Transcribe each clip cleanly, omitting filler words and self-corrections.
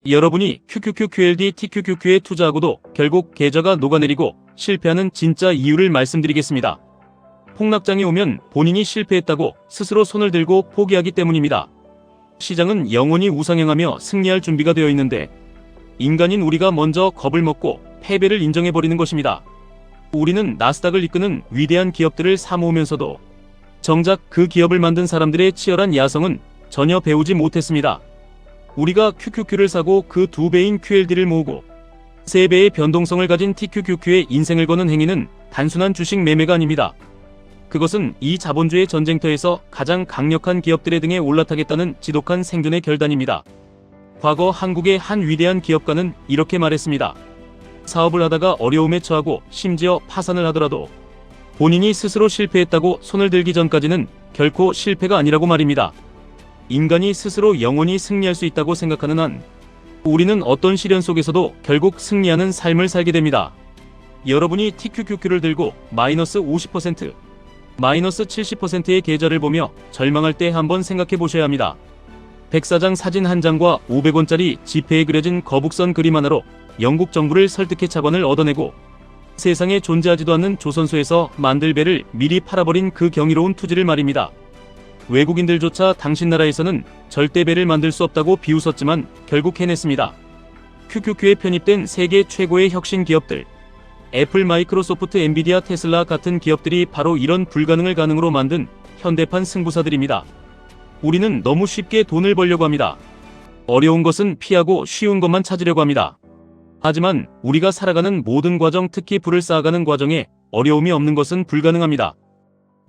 여러분이 QQQQLD TQQQ에 투자하고도 결국 계좌가 녹아내리고 실패하는 진짜 이유를 말씀드리겠습니다. 폭락장이 오면 본인이 실패했다고 스스로 손을 들고 포기하기 때문입니다. 시장은 영원히 우상향하며 승리할 준비가 되어 있는데 인간인 우리가 먼저 겁을 먹고 패배를 인정해버리는 것입니다. 우리는 나스닥을 이끄는 위대한 기업들을 사모으면서도 정작 그 기업을 만든 사람들의 치열한 야성은 전혀 배우지 못했습니다. 우리가 QQQ를 사고 그 2배인 QLD를 모으고 3배의 변동성을 가진 TQQQ의 인생을 거는 행위는 단순한 주식 매매가 아닙니다. 그것은 이 자본주의 전쟁터에서 가장 강력한 기업들의 등에 올라타겠다는 지독한 생존의 결단입니다. 과거 한국의 한 위대한 기업가는 이렇게 말했습니다. 사업을 하다가 어려움에 처하고 심지어 파산을 하더라도 본인이 스스로 실패했다고 손을 들기 전까지는 결코 실패가 아니라고 말입니다. 인간이 스스로 영원히 승리할 수 있다고 생각하는 한 우리는 어떤 시련 속에서도 결국 승리하는 삶을 살게 됩니다. 여러분이 TQQQ를 들고 마이너스 50%, 마이너스 70%의 계좌를 보며 절망할 때 한번 생각해 보셔야 합니다. 백사장 사진 한 장과 500원짜리 지폐에 그려진 거북선 그림 하나로 영국 정부를 설득해 차관을 얻어내고 세상에 존재하지도 않는 조선소에서 만들 배를 미리 팔아버린 그 경이로운 투지를 말입니다. 외국인들조차 당신 나라에서는 절대 배를 만들 수 없다고 비웃었지만 결국 해냈습니다. QQQ에 편입된 세계 최고의 혁신 기업들, 애플, 마이크로소프트, 엔비디아, 테슬라 같은 기업들이 바로 이런 불가능을 가능으로 만든 현대판 승부사들입니다. 우리는 너무 쉽게 돈을 벌려고 합니다. 어려운 것은 피하고 쉬운 것만 찾으려고 합니다. 하지만 우리가 살아가는 모든 과정, 특히 부를 쌓아가는 과정에 어려움이 없는 것은 불가능합니다.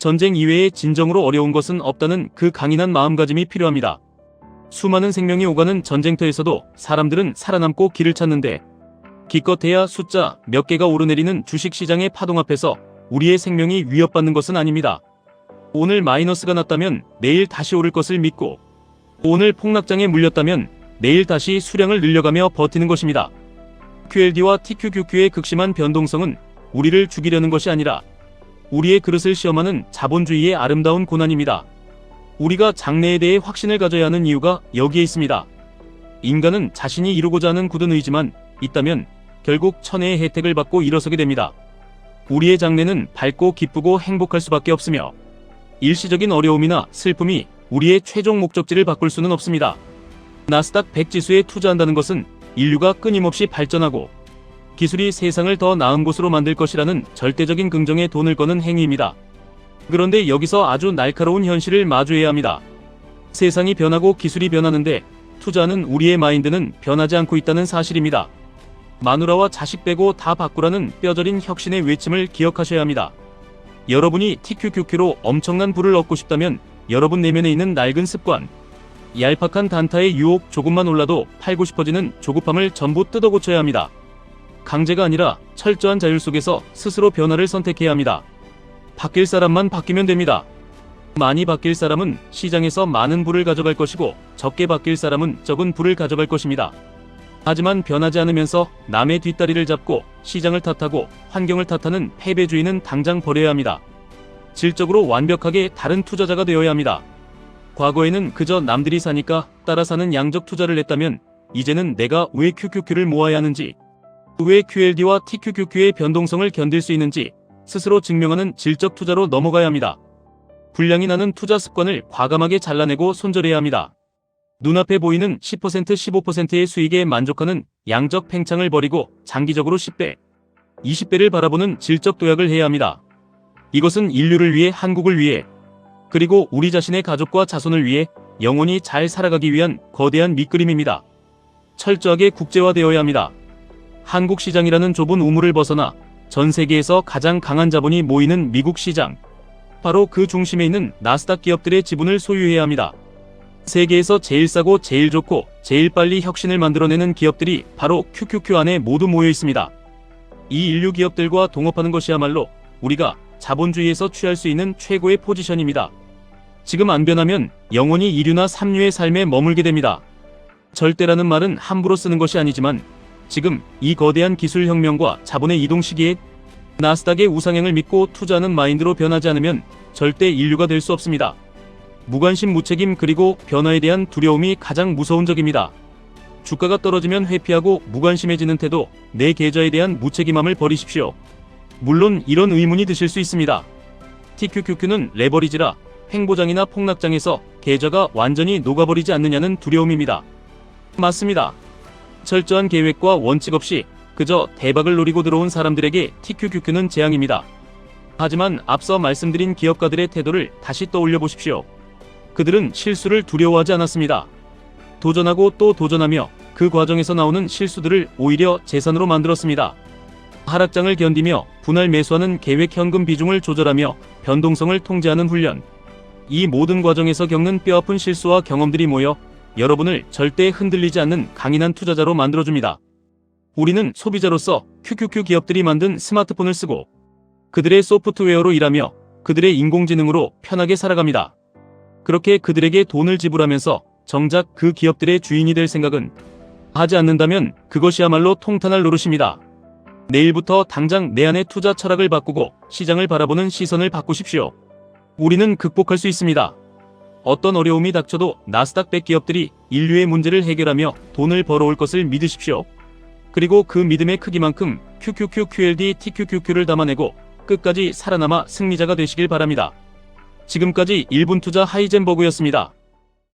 전쟁 이외에 진정으로 어려운 것은 없다는 그 강인한 마음가짐이 필요합니다. 수많은 생명이 오가는 전쟁터에서도 사람들은 살아남고 길을 찾는데 기껏해야 숫자 몇 개가 오르내리는 주식시장의 파동 앞에서 우리의 생명이 위협받는 것은 아닙니다. 오늘 마이너스가 났다면 내일 다시 오를 것을 믿고 오늘 폭락장에 물렸다면 내일 다시 수량을 늘려가며 버티는 것입니다. QLD와 TQQQ의 극심한 변동성은 우리를 죽이려는 것이 아니라 우리의 그릇을 시험하는 자본주의의 아름다운 고난입니다. 우리가 장래에 대해 확신을 가져야 하는 이유가 여기에 있습니다. 인간은 자신이 이루고자 하는 굳은 의지만 있다면 결국 천혜의 혜택을 받고 일어서게 됩니다. 우리의 장래는 밝고 기쁘고 행복할 수밖에 없으며 일시적인 어려움이나 슬픔이 우리의 최종 목적지를 바꿀 수는 없습니다. 나스닥 100 지수에 투자한다는 것은 인류가 끊임없이 발전하고 기술이 세상을 더 나은 곳으로 만들 것이라는 절대적인 긍정에 돈을 거는 행위입니다. 그런데 여기서 아주 날카로운 현실을 마주해야 합니다. 세상이 변하고 기술이 변하는데 투자하는 우리의 마인드는 변하지 않고 있다는 사실입니다. 마누라와 자식 빼고 다 바꾸라는 뼈저린 혁신의 외침을 기억하셔야 합니다. 여러분이 TQQQ로 엄청난 부를 얻고 싶다면 여러분 내면에 있는 낡은 습관, 얄팍한 단타의 유혹, 조금만 올라도 팔고 싶어지는 조급함을 전부 뜯어고쳐야 합니다. 강제가 아니라 철저한 자율 속에서 스스로 변화를 선택해야 합니다. 바뀔 사람만 바뀌면 됩니다. 많이 바뀔 사람은 시장에서 많은 부를 가져갈 것이고 적게 바뀔 사람은 적은 부를 가져갈 것입니다. 하지만 변하지 않으면서 남의 뒷다리를 잡고 시장을 탓하고 환경을 탓하는 패배주의는 당장 버려야 합니다. 질적으로 완벽하게 다른 투자자가 되어야 합니다. 과거에는 그저 남들이 사니까 따라 사는 양적 투자를 했다면 이제는 내가 왜 QQQ를 모아야 하는지, 왜 QLD와 TQQQ의 변동성을 견딜 수 있는지 스스로 증명하는 질적 투자로 넘어가야 합니다. 불량이 나는 투자 습관을 과감하게 잘라내고 손절해야 합니다. 눈앞에 보이는 10%, 15%의 수익에 만족하는 양적 팽창을 버리고 장기적으로 10배, 20배를 바라보는 질적 도약을 해야 합니다. 이것은 인류를 위해, 한국을 위해, 그리고 우리 자신의 가족과 자손을 위해 영원히 잘 살아가기 위한 거대한 밑그림입니다. 철저하게 국제화되어야 합니다. 한국 시장이라는 좁은 우물을 벗어나 전 세계에서 가장 강한 자본이 모이는 미국 시장, 바로 그 중심에 있는 나스닥 기업들의 지분을 소유해야 합니다. 세계에서 제일 싸고 제일 좋고 제일 빨리 혁신을 만들어내는 기업들이 바로 QQQ 안에 모두 모여 있습니다. 이 인류 기업들과 동업하는 것이야말로 우리가 자본주의에서 취할 수 있는 최고의 포지션입니다. 지금 안 변하면 영원히 2류나 3류의 삶에 머물게 됩니다. 절대라는 말은 함부로 쓰는 것이 아니지만 지금 이 거대한 기술혁명과 자본의 이동 시기에 나스닥의 우상향을 믿고 투자하는 마인드로 변하지 않으면 절대 인류가 될 수 없습니다. 무관심, 무책임, 그리고 변화에 대한 두려움이 가장 무서운 적입니다. 주가가 떨어지면 회피하고 무관심해지는 태도, 내 계좌에 대한 무책임함을 버리십시오. 물론 이런 의문이 드실 수 있습니다. TQQQ는 레버리지라 횡보장이나 폭락장에서 계좌가 완전히 녹아버리지 않느냐는 두려움입니다. 맞습니다. 철저한 계획과 원칙 없이 그저 대박을 노리고 들어온 사람들에게 TQQQ는 재앙입니다. 하지만 앞서 말씀드린 기업가들의 태도를 다시 떠올려 보십시오. 그들은 실수를 두려워하지 않았습니다. 도전하고 또 도전하며 그 과정에서 나오는 실수들을 오히려 재산으로 만들었습니다. 하락장을 견디며 분할 매수하는 계획 현금 비중을 조절하며 변동성을 통제하는 훈련. 이 모든 과정에서 겪는 뼈아픈 실수와 경험들이 모여 여러분을 절대 흔들리지 않는 강인한 투자자로 만들어줍니다. 우리는 소비자로서 QQQ 기업들이 만든 스마트폰을 쓰고 그들의 소프트웨어로 일하며 그들의 인공지능으로 편하게 살아갑니다. 그렇게 그들에게 돈을 지불하면서 정작 그 기업들의 주인이 될 생각은 하지 않는다면 그것이야말로 통탄할 노릇입니다. 내일부터 당장 내 안의 투자 철학을 바꾸고 시장을 바라보는 시선을 바꾸십시오. 우리는 극복할 수 있습니다. 어떤 어려움이 닥쳐도 나스닥 100 기업들이 인류의 문제를 해결하며 돈을 벌어올 것을 믿으십시오. 그리고 그 믿음의 크기만큼 QQQ, QLD, TQQQ를 담아내고 끝까지 살아남아 승리자가 되시길 바랍니다. 지금까지 1분 투자 하이젠버그였습니다.